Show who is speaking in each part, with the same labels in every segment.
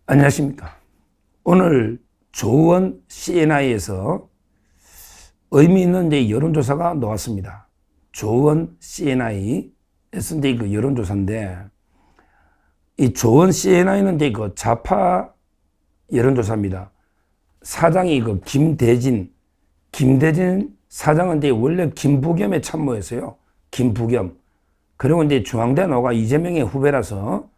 Speaker 1: 안녕하십니까. 오늘 조원 CNI에서 의미 있는 여론조사가 나왔습니다. 조원 CNI에서 그 여론조사인데, 이 조원 CNI는 그 좌파 여론조사입니다. 사장이 그 김대진 사장은 원래 김부겸의 참모였어요. 김부겸. 그리고 중앙대 노가 이재명의 후배라서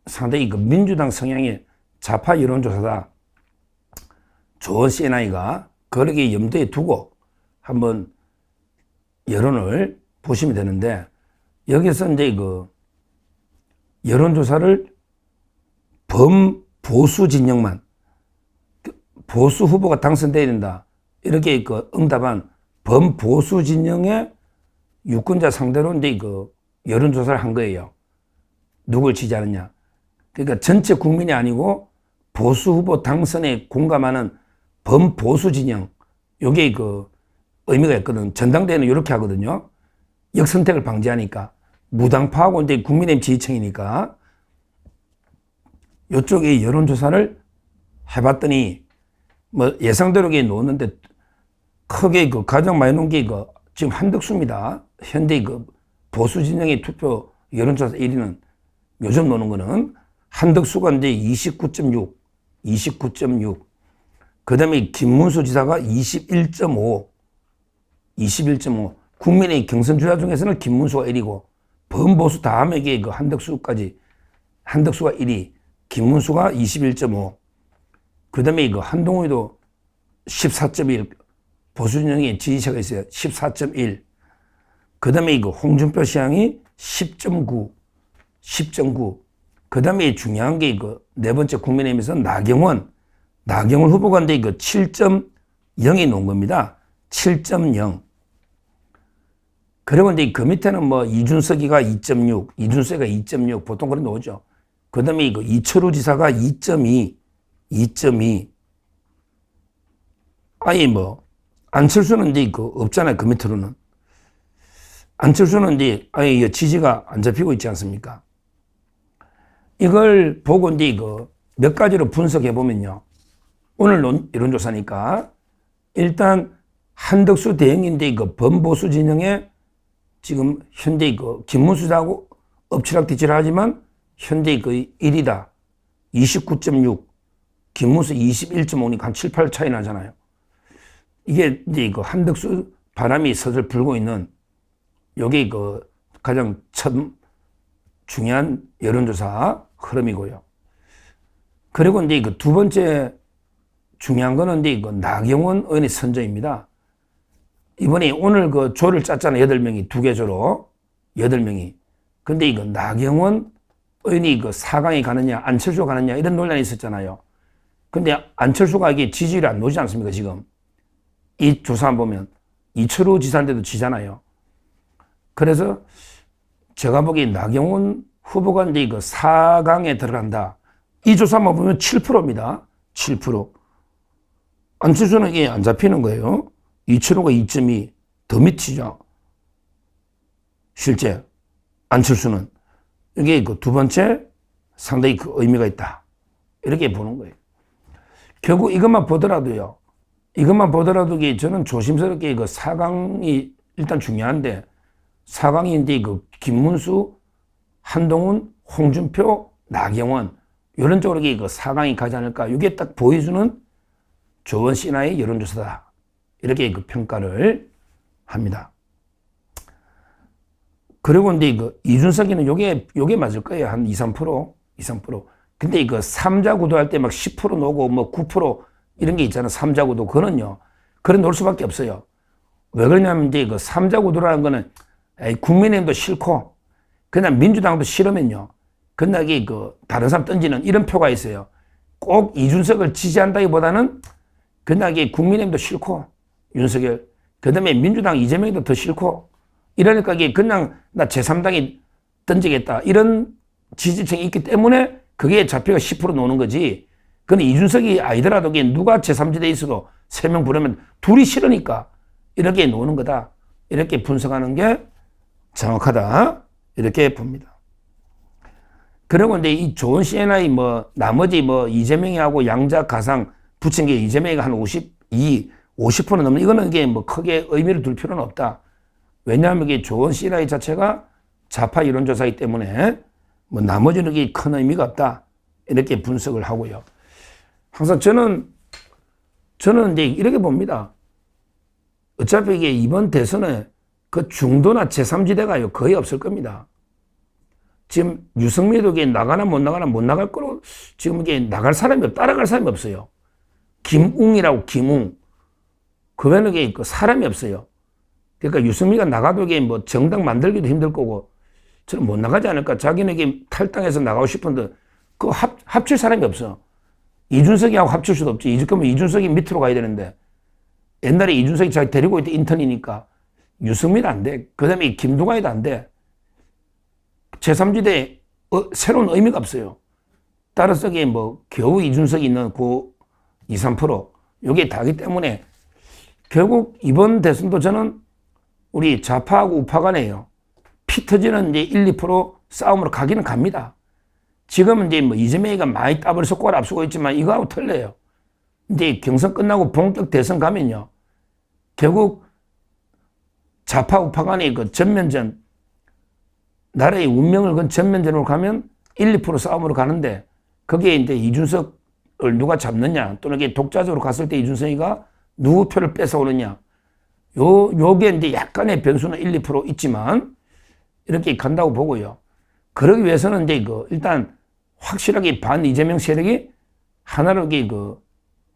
Speaker 1: 상당히 그 민주당 성향의 좌파 여론조사다. 조원 CNI가 그렇게 염두에 두고 한번 여론을 보시면 되는데, 여기서 그 여론조사를 범보수 진영만, 보수 후보가 당선돼야 된다, 이렇게 그 응답한 범보수 진영의 유권자 상대로 그 여론조사를 한 거예요. 누굴 지지하느냐. 그러니까 전체 국민이 아니고 보수 후보 당선에 공감하는 범보수 진영, 요게 그 의미가 있거든. 전당대회는 이렇게 하거든요. 역선택을 방지하니까. 무당파하고 국민의힘 지지층이니까. 요쪽에 여론조사를 해봤더니, 뭐 예상대로 놓았는데, 크게 그 가장 많이 놓은 게 지금 한덕수입니다. 현대 그 보수 진영의 투표 여론조사 1위는 요즘 노는 거는 한덕수가 29.6. 그 다음에 김문수 지사가 21.5. 국민의 경선 주자 중에서는 김문수가 1위고, 범보수 다음에 그 한덕수가 1위, 김문수가 21.5. 그 다음에 그 한동훈이도 14.1. 보수 진영의 지지자가 있어요. 14.1. 그 다음에 그 홍준표 시장이 10.9. 그 다음에 중요한 게 네 번째 국민의힘에서 나경원 후보가 그 7.0이 놓은 겁니다. 7.0. 그리고 그 밑에는 뭐 이준석이가 2.6, 이준석이가 2.6, 보통 그런 나오죠. 그 다음에 이철우 지사가 2.2. 아예 뭐, 안철수는 없잖아요. 그 밑으로는. 안철수는 아예 지지가 안 잡히고 있지 않습니까? 이걸 보고 몇 가지로 분석해 보면요. 오늘 여론조사니까 일단 한덕수 대행인데 범보수 진영에 지금 현재 김문수하고 엎치락뒤치락 하지만 현재 1위다. 29.6. 김문수 21.5니까 한 7, 8 차이 나잖아요. 이게 한덕수 바람이 서슬 불고 있는 요게 가장 첫 중요한 여론조사 흐름이고요. 그리고 두 번째 중요한 거는 나경원 의원의 선정입니다. 이번에 오늘 조를 짰잖아요. 8명이, 2개 조로. 8명이. 근데 나경원 의원이 4강에 가느냐, 안철수가 가느냐, 이런 논란이 있었잖아요. 근데 안철수가 이게 지지율이 안 나오지 않습니까, 지금? 이 조사만 보면. 이철우 지사한테도 지잖아요. 그래서 제가 보기에 나경원 후보가 4강에 들어간다. 이 조사만 보면 7%입니다. 7%. 안철수는 이게 안 잡히는 거예요. 이철우가 2.2. 더 밑이죠. 실제. 안철수는. 이게 두 번째 상당히 의미가 있다. 이렇게 보는 거예요. 결국 이것만 보더라도 저는 조심스럽게 4강이 일단 중요한데, 4강이 김문수, 한동훈, 홍준표, 나경원, 이런 쪽으로 4강이 가지 않을까. 이게 딱 보여주는 조원 CNI 여론조사다. 이렇게 평가를 합니다. 그리고 이준석이는 요게 맞을 거예요. 한 2, 3%. 근데 3자 구도할 때 막 10% 놓고 뭐 9% 이런 게 있잖아요. 3자 구도. 그거는요. 그래 놓을 수밖에 없어요. 왜 그러냐면 3자 구도라는 거는 국민의힘도 싫고, 그냥 민주당도 싫으면요. 그나게 다른 사람 던지는 이런 표가 있어요. 꼭 이준석을 지지한다기보다는 그나게 국민의힘도 싫고, 윤석열. 그 다음에 민주당 이재명도 더 싫고, 이러니까 이게 그냥 나 제3당이 던지겠다. 이런 지지층이 있기 때문에 그게 좌표가 10% 노는 거지. 근데 이준석이 아니더라도 누가 제3지대에 있어도 3명 부르면 둘이 싫으니까 이렇게 노는 거다. 이렇게 분석하는 게 정확하다. 이렇게 봅니다. 그리고 이제 이 좋은 CNI 뭐 나머지 뭐 이재명이하고 양자 가상 붙인 게 이재명이가 한 50% 넘는 이거는 이게 뭐 크게 의미를 둘 필요는 없다. 왜냐하면 이게 좋은 CNI 자체가 좌파 이론조사이기 때문에 뭐 나머지는 이게 큰 의미가 없다. 이렇게 분석을 하고요. 항상 저는 이제 이렇게 봅니다. 어차피 이게 이번 대선에 그 중도나 제3지대가 거의 없을 겁니다. 지금 유승민도 이게 나가나 못 나갈 거로 지금 이게 나갈 사람이 따라갈 사람이 없어요. 김웅이라고 김웅. 그 외에는 이게 사람이 없어요. 그러니까 유승민가 나가도 이게 뭐 정당 만들기도 힘들 거고 저는 못 나가지 않을까. 자기는 이게 탈당해서 나가고 싶은데 그 합칠 사람이 없어. 이준석이하고 합칠 수도 없지. 그러면 이준석이 밑으로 가야 되는데 옛날에 이준석이 자기 데리고 있던 인턴이니까 유승민 안 돼. 그 다음에 김두관이도 안 돼. 제3지대 새로운 의미가 없어요. 따라서 이게 뭐 겨우 이준석이 있는 그 2, 3% 이게 다기 때문에 결국 이번 대선도 저는 우리 좌파하고 우파 간에요. 피 터지는 이제 1, 2% 싸움으로 가기는 갑니다. 지금은 이제 뭐 이재명이가 많이 따블 속과를 앞서고 있지만 이거하고 틀려요. 이제 경선 끝나고 본격 대선 가면요. 결국 좌파 우파 간의 그 전면전 나라의 운명을 건 전면전으로 가면 1, 2% 싸움으로 가는데 거기에 이제 이준석을 누가 잡느냐 또는 이게 독자적으로 갔을 때 이준석이가 누구 표를 뺏어오느냐 요게 이제 약간의 변수는 1, 2% 있지만 이렇게 간다고 보고요. 그러기 위해서는 이제 일단 확실하게 반 이재명 세력이 하나로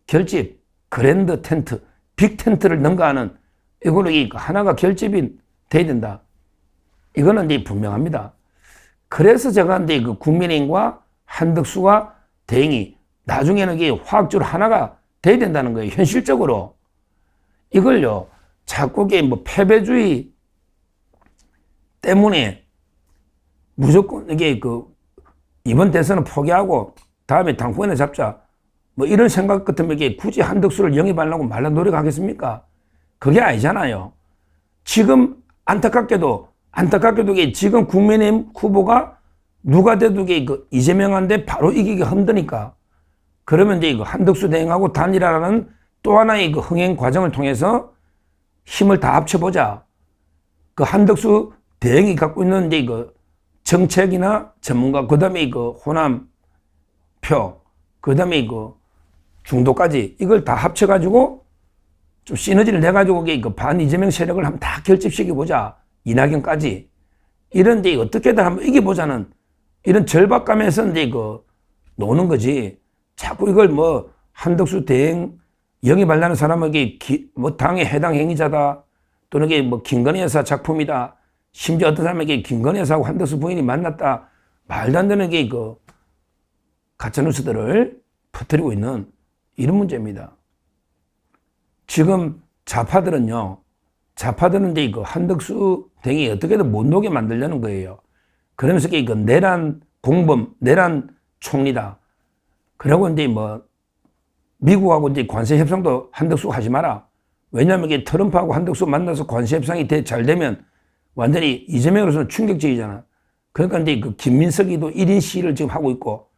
Speaker 1: 결집, 그랜드 텐트, 빅 텐트를 능가하는 이걸로 하나가 결집이 돼야 된다. 이거는 이제 분명합니다. 그래서 제가 이제 국민의힘과 한덕수와 대행이 나중에는 이게 화학적으로 하나가 돼야 된다는 거예요. 현실적으로. 이걸요, 자꾸 뭐 패배주의 때문에 무조건 이게 이번 대선은 포기하고 다음에 당권에 잡자. 뭐 이런 생각 같으면 이게 굳이 한덕수를 영입하려고 말라 노력하겠습니까? 그게 아니잖아요. 지금 안타깝게도 이게 지금 국민의힘 후보가 누가 돼도 이게 이재명한테 바로 이기기 힘드니까 그러면 이제 한덕수 대행하고 단일화라는 또 하나의 흥행 과정을 통해서 힘을 다 합쳐보자. 한덕수 대행이 갖고 있는 이제 정책이나 전문가, 그 다음에 호남표, 그 다음에 중도까지 이걸 다 합쳐가지고 좀 시너지를 내가지고 반 이재명 세력을 한번 다 결집시켜보자. 이낙연까지. 이런 데 어떻게든 한번 이겨보자는 이런 절박감에서 이제 노는 거지. 자꾸 이걸 뭐 한덕수 대행 영입하려는 사람에게 뭐 당에 해당 행위자다. 또는 이게 뭐 김건희 여사 작품이다. 심지어 어떤 사람에게 김건희 여사하고 한덕수 부인이 만났다. 말도 안 되는 게 가짜뉴스들을 퍼뜨리고 있는 이런 문제입니다. 지금 좌파들은 이제 한덕수 등이 어떻게든 못 녹게 만들려는 거예요. 그러면서 내란 공범, 내란 총리다. 그리고 이제 뭐 미국하고 이제 관세 협상도 한덕수 하지 마라. 왜냐하면 이게 트럼프하고 한덕수 만나서 관세 협상이 잘 되면 완전히 이재명으로서는 충격적이잖아. 그러니까 이제 김민석이도 1인 시위를 지금 하고 있고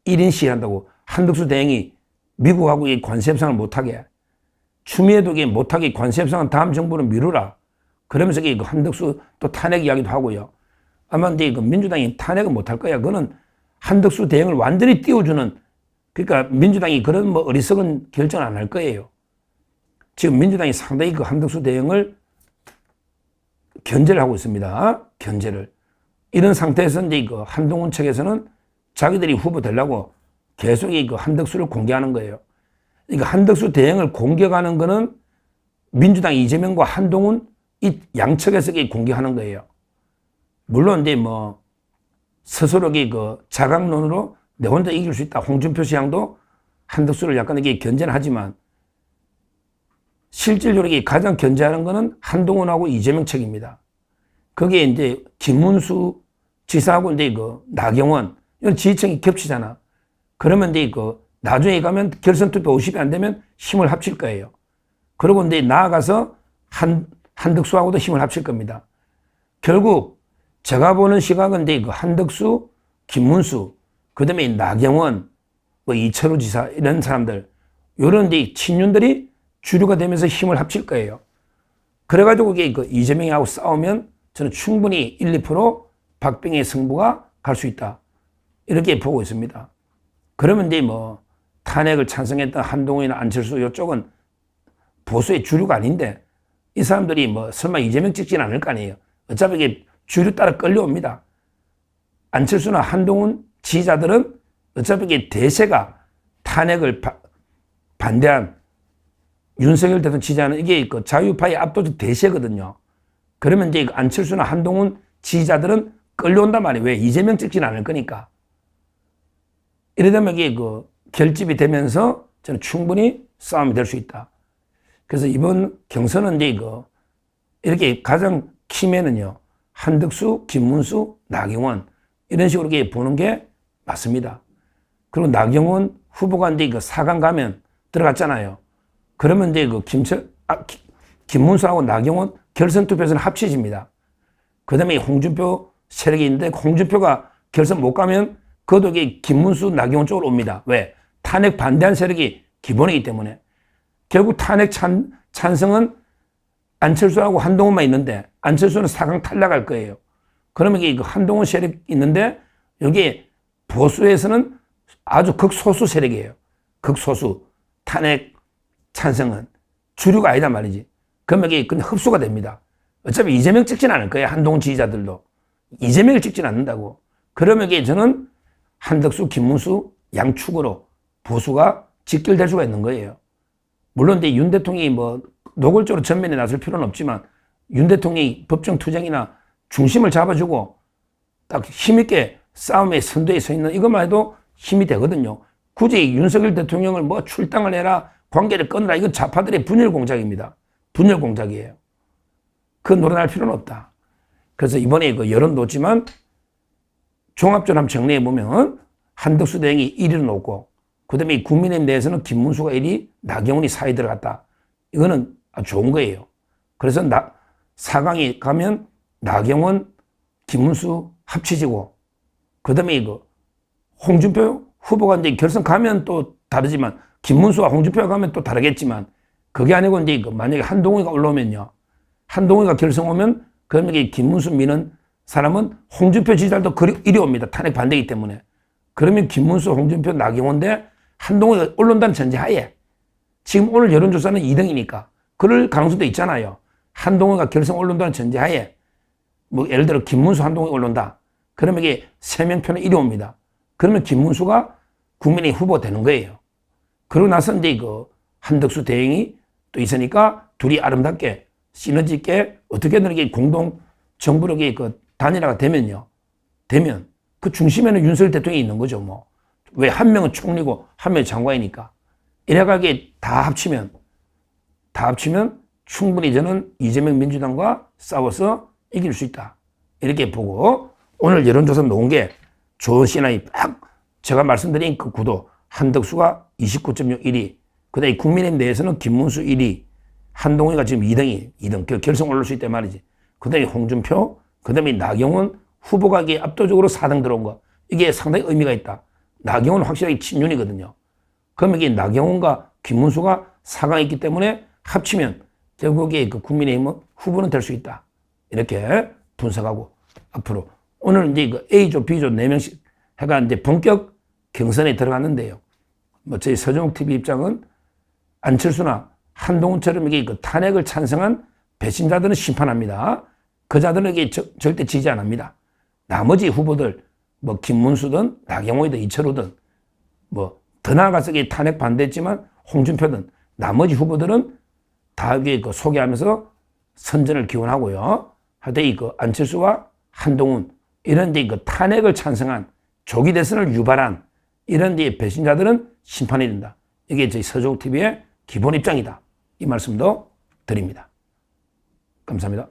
Speaker 1: 1인 시위 한다고 한덕수 대행이 미국하고 이 관세 협상을 못하게. 추미애도 못하게 관세 협상은 다음 정부는 미루라. 그러면서 한덕수 또 탄핵 이야기도 하고요. 아마 이제 민주당이 탄핵은 못할 거야. 그거는 한덕수 대행을 완전히 띄워주는, 그러니까 민주당이 그런 뭐 어리석은 결정을 안 할 거예요. 지금 민주당이 상당히 한덕수 대행을 견제를 하고 있습니다. 견제를. 이런 상태에서 이제 한동훈 측에서는 자기들이 후보 되려고 계속 한덕수를 공개하는 거예요. 그러니까 한덕수 대행을 공격하는 거는 민주당 이재명과 한동훈 이 양측에서 공격하는 거예요. 물론 이제 뭐 스스로 자강론으로 내 혼자 이길 수 있다. 홍준표 시장도 한덕수를 약간 견제는 하지만 실질적으로 가장 견제하는 거는 한동훈하고 이재명 측입니다. 거기에 이제 김문수 지사하고 이제 나경원 이런 지지층이 겹치잖아. 그러면 이제 나중에 가면 결선 투표 50이 안 되면 힘을 합칠 거예요. 그리고 이제 나아가서 한덕수하고도 힘을 합칠 겁니다. 결국 제가 보는 시각은 이제 한덕수 김문수, 그 다음에 나경원, 뭐 이철우 지사 이런 사람들, 요런 데 친윤들이 주류가 되면서 힘을 합칠 거예요. 그래가지고 이게 그 이재명하고 싸우면 저는 충분히 1, 2% 박빙의 승부가 갈 수 있다. 이렇게 보고 있습니다. 그러면 이제 뭐 탄핵을 찬성했던 한동훈이나 안철수 이쪽은 보수의 주류가 아닌데 이 사람들이 뭐 설마 이재명 찍지는 않을 거 아니에요. 어차피 이게 주류 따라 끌려옵니다. 안철수나 한동훈 지지자들은 어차피 이게 대세가 탄핵을 반대한 윤석열 대통령 지지하는 이게 그 자유파의 압도적 대세거든요. 그러면 이제 안철수나 한동훈 지지자들은 끌려온단 말이에요. 왜? 이재명 찍지는 않을 거니까. 이러다면 이게 그 결집이 되면서 저는 충분히 싸움이 될 수 있다. 그래서 이번 경선은 이제 이거 이렇게 가장 키면은요. 한덕수, 김문수, 나경원 이런 식으로 이렇게 보는 게 맞습니다. 그리고 나경원 후보가 이제 그 4강 가면 들어갔잖아요. 그러면 이제 그 김문수하고 나경원 결선 투표에서는 합쳐집니다. 그 다음에 홍준표 세력이 있는데 홍준표가 결선 못 가면 그것도 김문수, 나경원 쪽으로 옵니다. 왜? 탄핵 반대한 세력이 기본이기 때문에. 결국 탄핵 찬성은 안철수하고 한동훈만 있는데 안철수는 4강 탈락할 거예요. 그러면 이게 한동훈 세력이 있는데 여기 보수에서는 아주 극소수 세력이에요. 극소수. 탄핵 찬성은 주류가 아니다 말이지. 그러면 이게 그냥 흡수가 됩니다. 어차피 이재명 찍진 않을 거예요. 한동훈 지지자들도. 이재명을 찍진 않는다고. 그러면 이게 저는 한덕수, 김문수 양축으로 보수가 직결될 수가 있는 거예요. 물론 이제 윤 대통령이 뭐 노골적으로 전면에 나설 필요는 없지만 윤 대통령이 법정 투쟁이나 중심을 잡아주고 딱 힘있게 싸움의 선두에 서 있는 이것만 해도 힘이 되거든요. 굳이 윤석열 대통령을 뭐 출당을 해라, 관계를 끊으라, 이건 좌파들의 분열 공작입니다. 분열 공작이에요. 그 노련할 필요는 없다. 그래서 이번에 그 여론 놓지만 종합적으로 한번 정리해보면 한덕수 대행이 1위로 놓고 그 다음에 국민의힘 내에서는 김문수가 1위, 나경원이 4위 들어갔다. 이거는 아주 좋은 거예요. 그래서 4강에 가면 나경원, 김문수 합치지고 그 다음에 이거 홍준표 후보가 이제 결선 가면 또 다르지만 김문수와 홍준표가 가면 또 다르겠지만 그게 아니고 이제 만약에 한동훈이가 올라오면요. 한동훈이가 결선 오면 그러면 이게 김문수 미는 사람은 홍준표 지지자들도 이리 옵니다. 탄핵 반대이기 때문에. 그러면 김문수, 홍준표, 나경원 대 한동훈이 올라온다는 전제하에 지금 오늘 여론조사는 2등이니까 그럴 가능성도 있잖아요. 한동훈이가 결선 올라온다는 전제하에 뭐 예를 들어 김문수, 한동훈이 올라온다. 그러면 이게 3명 표는 이리 옵니다. 그러면 김문수가 국민의 후보가 되는 거예요. 그러고 나서 이제 그 한덕수 대행이 또 있으니까 둘이 아름답게 시너지 있게 어떻게든 이게 공동 정부로 그 단일화가 되면요. 되면 그 중심에는 윤석열 대통령이 있는 거죠. 뭐. 왜 한 명은 총리고 한 명은 장관이니까. 이래가게 다 합치면 충분히 저는 이재명 민주당과 싸워서 이길 수 있다. 이렇게 보고 오늘 여론조사 놓은 게 좋은 시나리 딱 제가 말씀드린 그 구도 한덕수가 29.61위 그 다음에 국민의힘 내에서는 김문수 1위 한동훈이가 지금 2등 결선 올릴 수 있단 말이지. 그 다음에 홍준표 그 다음에 나경원 후보가 이게 압도적으로 4등 들어온 거 이게 상당히 의미가 있다. 나경원은 확실하게 친윤이거든요. 그러면 이게 나경원과 김문수가 4강에 있기 때문에 합치면 결국에 그 국민의힘은 후보는 될 수 있다. 이렇게 분석하고 앞으로 오늘 이제 그 A조, B조 4명씩 해가 이제 본격 경선에 들어갔는데요. 뭐 저희 서정욱 TV 입장은 안철수나 한동훈처럼 이게 그 탄핵을 찬성한 배신자들은 심판합니다. 그 자들에게 절대 지지 안 합니다. 나머지 후보들 뭐 김문수든 나경원이든 이철우든 뭐 더 나아가서 탄핵 반대했지만 홍준표든 나머지 후보들은 다 이게 그 소개하면서 선전을 기원하고요. 하여튼 그 안철수와 한동훈 이런 데 그 탄핵을 찬성한 조기 대선을 유발한 이런 데 배신자들은 심판이 된다. 이게 저희 서정욱 TV의 기본 입장이다. 이 말씀도 드립니다. 감사합니다.